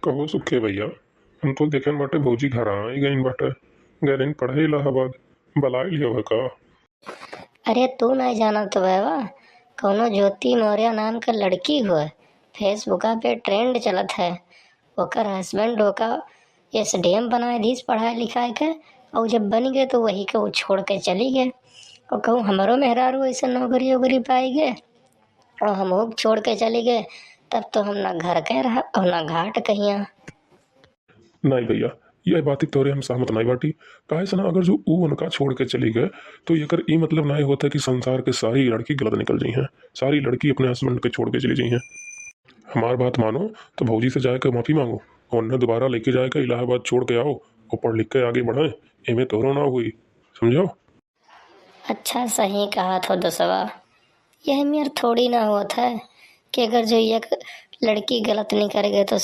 कहो सुखे भैया। हम तो देखे बाटे भौजी घर आई गई बाटे। गैलिन पढ़े इलाहाबाद। बलाई लियो का। अरे तू नहीं जाना तो बहवा, कौनो ज्योति मौर्य नाम का लड़की हुआ फेसबुका पे ट्रेंड चलत है। ओकर हस्बैंड ओका एसडीएम बनाए दीस पढ़ाई लिखाई के, और जब बन गए तो वही के वो छोड़ के चली गए। और कहूँ हमारो मेहरारू ऐसे नौकरी वोकरी पाई गए और हम वो छोड़ के चली गए, तब तो हम ना घर के रहा और ना घाट कहिया। नहीं भैया, यह बात तोरे हम सहमत नहीं बाटी। काहे से ना, अगर जो ऊ उनका छोड़ के चली गए तो ये कर ई मतलब नहीं होता कि संसार के सारी लड़की गलत निकल गई हैं। सारी लड़की अपने हस्बैंड के छोड़ के चली गई हैं। हमार बात मानो तो भौजी से जाकर माफी मांगो और उन्हें दोबारा लेके जाकर इलाहाबाद छोड़ के आओ और पढ़ लिख के आगे बढ़े। इमे तोरो ना हुई, समझो। अच्छा सही कहा तो दसवा। यह मेर थोड़ी ना होता है कि अगर जो एक लड़की गलत नहीं करेगी तो